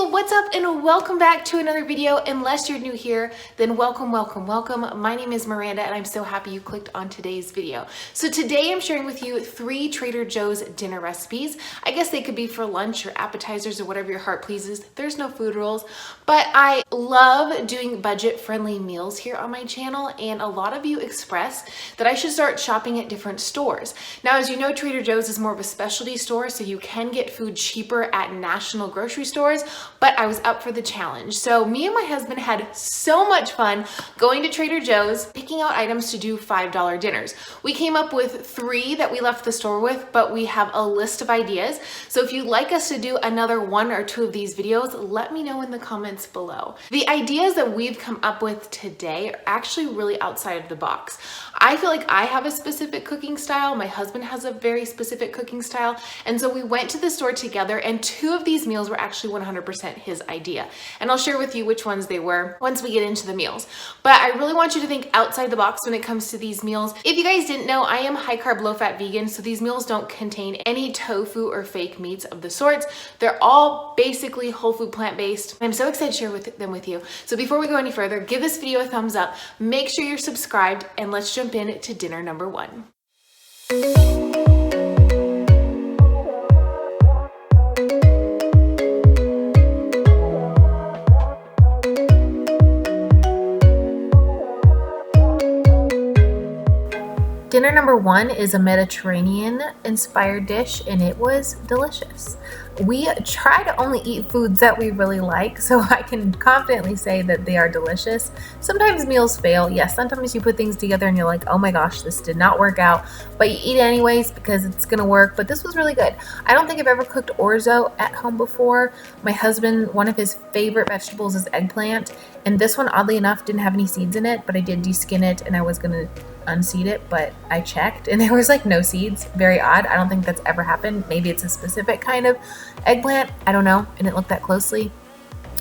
What's up and welcome back to another video. Unless you're new here, then welcome. My name is Miranda and I'm so happy you clicked on today's video. So today I'm sharing with you 3 Trader Joe's dinner recipes. I guess they could be for lunch or appetizers or whatever your heart pleases. There's no food rules, but I love doing budget-friendly meals here on my channel, and a lot of you expressed that I should start shopping at different stores. Now, as you know, Trader Joe's is more of a specialty store, so you can get food cheaper at national grocery stores, but I was up for the challenge. So me and my husband had so much fun going to Trader Joe's, picking out items to do $5 dinners. We came up with 3 that we left the store with, but we have a list of ideas. So if you'd like us to do another 1 or 2 of these videos, let me know in the comments below. The ideas that we've come up with today are actually really outside of the box. I feel like I have a specific cooking style. My husband has a very specific cooking style. And so we went to the store together, and 2 of these meals were actually 100% his idea. And I'll share with you which ones they were once we get into the meals. But I really want you to think outside the box when it comes to these meals. If you guys didn't know, I am high carb, low fat vegan, so these meals don't contain any tofu or fake meats of the sorts. They're all basically whole food plant-based. I'm so excited to share them with you. So before we go any further, give this video a thumbs up, make sure you're subscribed, and let's jump in to dinner number 1. Dinner number 1 is a Mediterranean-inspired dish, and it was delicious. We try to only eat foods that we really like, so I can confidently say that they are delicious. Sometimes meals fail. Yes, sometimes you put things together and you're like, oh my gosh, this did not work out, but you eat it anyways because it's gonna work. But this was really good. I don't think I've ever cooked orzo at home before. My husband, one of his favorite vegetables is eggplant, and this one, oddly enough, didn't have any seeds in it, but I did deskin it, and I was gonna unseed it, but I checked and there was like no seeds. Very odd. I don't think that's ever happened. Maybe it's a specific kind of eggplant. I don't know. I didn't look that closely.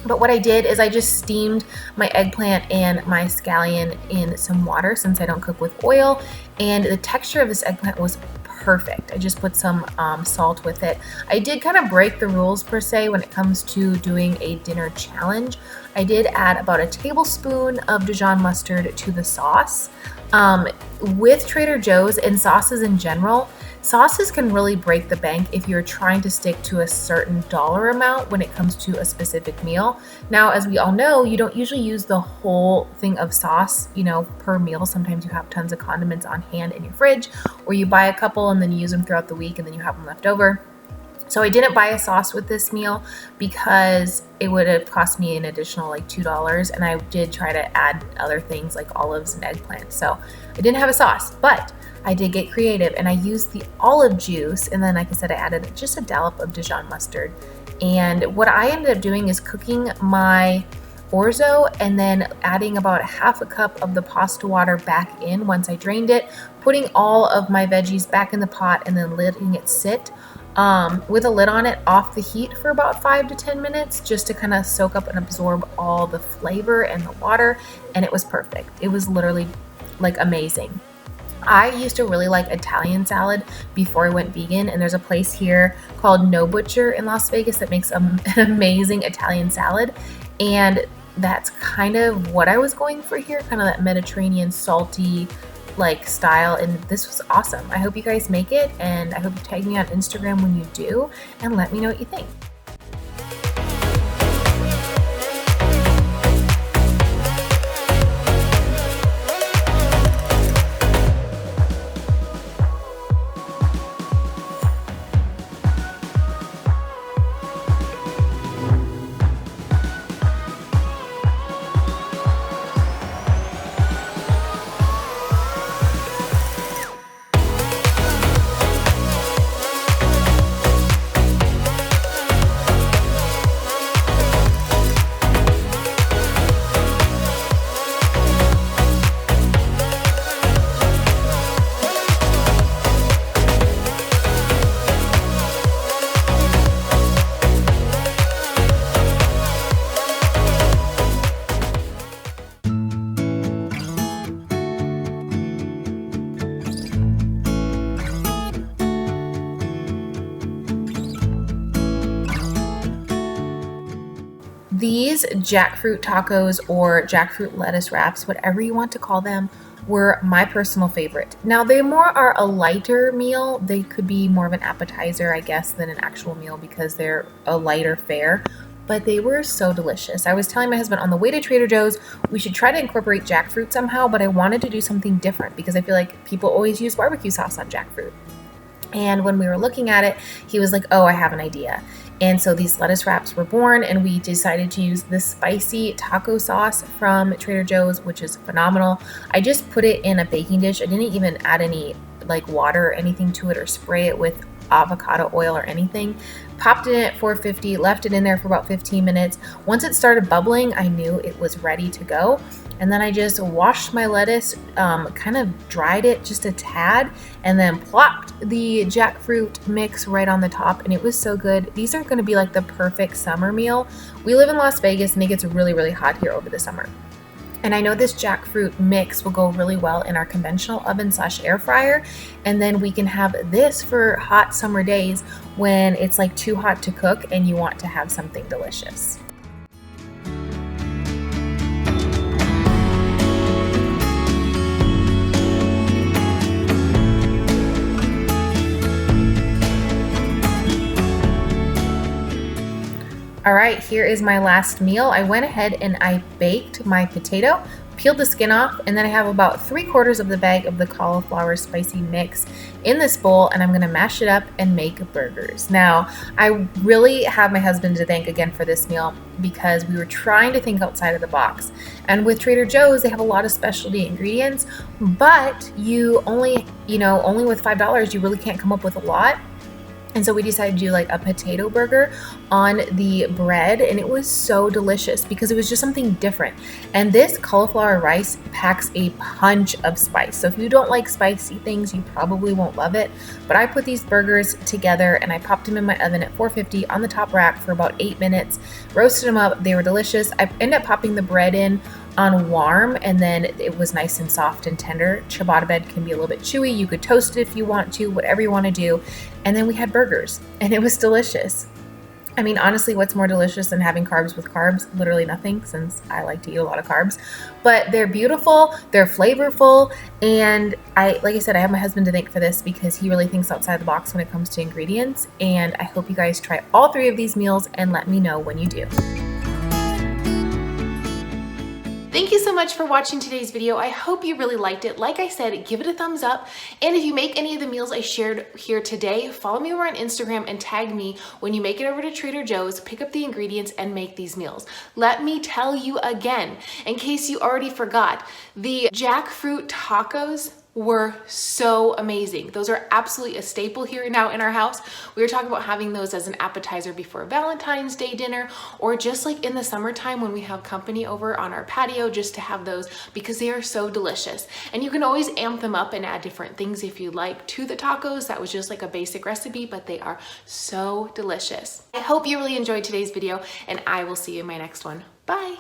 But what I did is I just steamed my eggplant and my scallion in some water since I don't cook with oil, and the texture of this eggplant was perfect. I just put some salt with it. I did kind of break the rules per se when it comes to doing a dinner challenge. I did add about a tablespoon of Dijon mustard to the sauce. With Trader Joe's and sauces in general, sauces can really break the bank if you're trying to stick to a certain dollar amount when it comes to a specific meal. Now, as we all know, you don't usually use the whole thing of sauce, per meal. Sometimes you have tons of condiments on hand in your fridge, or you buy a couple and then you use them throughout the week and then you have them left over. So I didn't buy a sauce with this meal because it would have cost me an additional like $2, and I did try to add other things like olives and eggplant. So I didn't have a sauce, but I did get creative and I used the olive juice, and then like I said, I added just a dollop of Dijon mustard. And what I ended up doing is cooking my orzo and then adding about half a cup of the pasta water back in once I drained it, putting all of my veggies back in the pot and then letting it sit with a lid on it off the heat for about 5 to 10 minutes just to kind of soak up and absorb all the flavor and the water, and it was perfect. It was literally like amazing. I used to really like Italian salad before I went vegan, and there's a place here called No Butcher in Las Vegas that makes an amazing Italian salad, and that's kind of what I was going for here, kind of that Mediterranean salty style, and this was awesome. I hope you guys make it, and I hope you tag me on Instagram when you do and let me know what you think. These jackfruit tacos or jackfruit lettuce wraps, whatever you want to call them, were my personal favorite. Now they more are a lighter meal. They could be more of an appetizer, I guess, than an actual meal because they're a lighter fare, but they were so delicious. I was telling my husband on the way to Trader Joe's, we should try to incorporate jackfruit somehow, but I wanted to do something different because I feel like people always use barbecue sauce on jackfruit. And when we were looking at it, he was like, oh, I have an idea. And so these lettuce wraps were born, and we decided to use this spicy taco sauce from Trader Joe's, which is phenomenal. I just put it in a baking dish. I didn't even add any like water or anything to it or spray it with avocado oil or anything. Popped it in at 450, left it in there for about 15 minutes. Once it started bubbling, I knew it was ready to go. And then I just washed my lettuce, kind of dried it just a tad, and then plopped the jackfruit mix right on the top, and it was so good. These are going to be like the perfect summer meal. We live in Las Vegas, and it gets really, really hot here over the summer. And I know this jackfruit mix will go really well in our conventional oven / air fryer. And then we can have this for hot summer days when it's like too hot to cook and you want to have something delicious. All right, here is my last meal. I went ahead and I baked my potato, peeled the skin off, and then I have about 3/4 of the bag of the cauliflower spicy mix in this bowl, and I'm gonna mash it up and make burgers. Now, I really have my husband to thank again for this meal because we were trying to think outside of the box. And with Trader Joe's, they have a lot of specialty ingredients, but you only with $5, you really can't come up with a lot. And so we decided to do like a potato burger on the bread, and it was so delicious because it was just something different. And this cauliflower rice packs a punch of spice. So if you don't like spicy things, you probably won't love it. But I put these burgers together and I popped them in my oven at 450 on the top rack for about 8 minutes, roasted them up. They were delicious. I ended up popping the bread in on warm, and then it was nice and soft and tender. Ciabatta bread can be a little bit chewy. You could toast it if you want to, whatever you want to do. And then we had burgers, and it was delicious. I mean, honestly, what's more delicious than having carbs with carbs? Literally nothing, since I like to eat a lot of carbs. But they're beautiful, they're flavorful, and like I said, I have my husband to thank for this because he really thinks outside the box when it comes to ingredients. And I hope you guys try all 3 of these meals and let me know when you do. Thank you so much for watching today's video. I hope you really liked it. Like I said, give it a thumbs up. And if you make any of the meals I shared here today, follow me over on Instagram and tag me when you make it over to Trader Joe's, pick up the ingredients and make these meals. Let me tell you again, in case you already forgot, the jackfruit tacos were so amazing. Those are absolutely a staple here now in our house. We were talking about having those as an appetizer before Valentine's Day dinner, or just like in the summertime when we have company over on our patio, just to have those because they are so delicious. And you can always amp them up and add different things if you like to the tacos. That was just like a basic recipe, but they are so delicious. I hope you really enjoyed today's video, and I will see you in my next one. Bye.